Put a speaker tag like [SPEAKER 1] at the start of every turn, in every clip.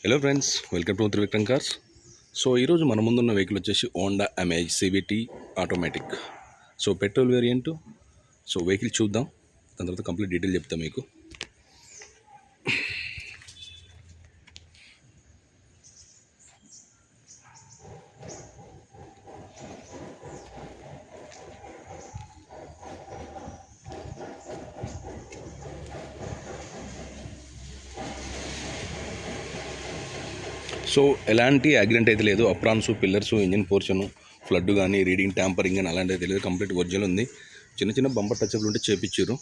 [SPEAKER 1] Hello friends, welcome to Trivikram cars. So ఈరోజు మన ముందున్న వెహికల్ వచ్చేసి Honda Amaze CVT automatic. So petrol variant. So vehicle చూద్దాం, దాని తర్వాత కంప్లీట్ డీటెయిల్ చెప్తాం మీకు. సో ఎలాంటి యాక్సిడెంట్ అయితే లేదు. Aprons, pillars, engine portion, flood కానీ, రీడింగ్, ట్యాంపరింగ్ కానీ అలాంటివి అయితే లేదు. కంప్లీట్ ఒరిజినల్ ఉంది. చిన్న చిన్న బంపర్ టచ్అప్లు ఉంటే చేపించారు.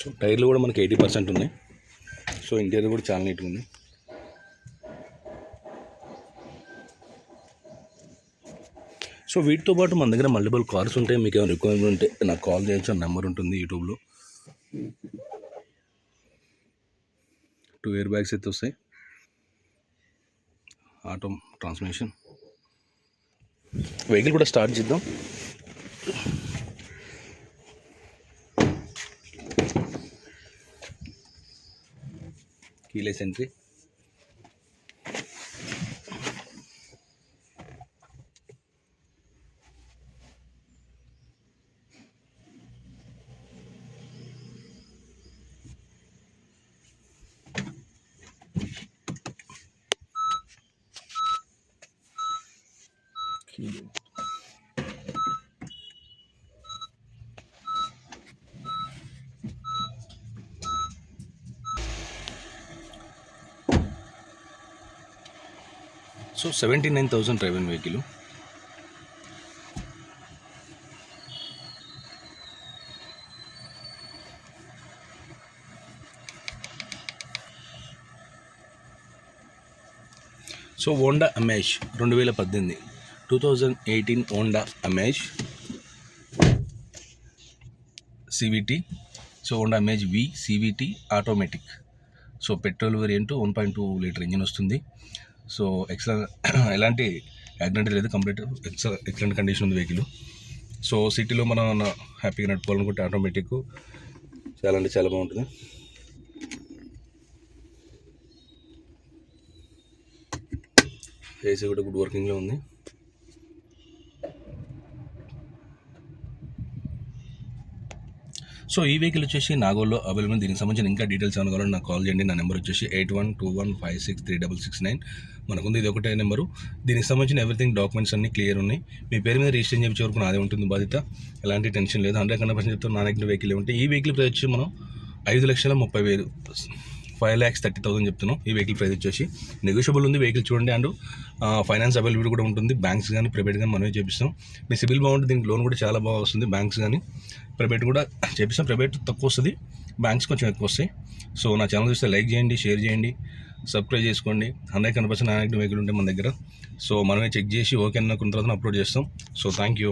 [SPEAKER 1] సో టైర్లు కూడా మనకి 80% ఉన్నాయి. సో ఇంటీరియర్ కూడా చాలా నీట్గా ఉంది. సో వీటితో పాటు మన దగ్గర మల్టిపుల్ కార్స్ ఉంటాయి. మీకు ఏమైనా రిక్వైర్మెంట్ ఉంటే నాకు కాల్ చేయొచ్చు. నెంబర్ ఉంటుంది యూట్యూబ్లో. 2 ఎయిర్ బ్యాగ్స్ అయితే వస్తాయి. Auto transmission. వెహికల్ కూడా స్టార్ట్ చేద్దాం. Keyless entry. So 79,000 driven vehicle. So Honda Amaze 2018, 2018 Honda Amaze CVT. So Honda Amaze V CVT automatic. So petrol variant 1.2 litre engine వస్తుంది. సో ఎలాంటి accident లేదు. Complete excellent condition ఉంది vehicle. So సిటీలో మనం హ్యాపీగా నడుపుకోవాలనుకుంటే automatic చాలా అంటే చాలా బాగుంటుంది. ఏసీ కూడా గుడ్ వర్కింగ్లో ఉంది. సో ఈ వెహికల్ వచ్చేసి నాగోల్లో అవైలబుల్. దీనికి సంబంధించిన ఇంకా డీటెయిల్స్ ఏమైనా కావాలంటే నాకు కాల్ చేయండి. నా నెంబర్ వచ్చేసి 8121563669. మనకుంది ఇది ఒకటే నెంబరు. దీనికి సంబంధించిన ఎవ్రీథింగ్ డాక్యుమెంట్స్ అన్ని క్లియర్ ఉన్నాయి. మీ పేరు మీద రిజిస్ట్రేషన్ చేయించే వరకు నాదే ఉంటుంది బాధ్యత. ఎలాంటి టెన్షన్ లేదు. 100% చెప్తాను. నా దగ్గర వెహికల్ ఉంటే ఈ వెహికల్ ప్రైస్ వచ్చి మనం 5,30,000, 5,30,000 చెప్తున్నాం. ఈ వెహికల్ ప్రైస్ వచ్చేసి నెగోషియబుల్ ఉంది. వెహికల్ చూడండి. అండ్ ఫైనాన్స్ అవైలబుల్ కూడా ఉంటుంది. బ్యాంక్స్ కానీ ప్రైవేట్ కానీ మనమే చేపిస్తాం. మీ సిబిల్ బాగుంటుంది. దీనికి లోన్ కూడా చాలా బాగా వస్తుంది. బ్యాంక్స్ కానీ ప్రైవేట్ కూడా చేపిస్తాం. ప్రైవేట్ తక్కువ వస్తుంది, బ్యాంక్స్ కొంచెం ఎక్కువ వస్తాయి. సో నా ఛానల్ చూస్తే లైక్ చేయండి, షేర్ చేయండి, సబ్స్క్రైబ్ చేసుకోండి. 100% వెహికల్ ఉంటే మన దగ్గర. సో మనమే చెక్ చేసి ఓకే అనుకున్న తర్వాత అప్లోడ్ చేస్తాం. So thank you.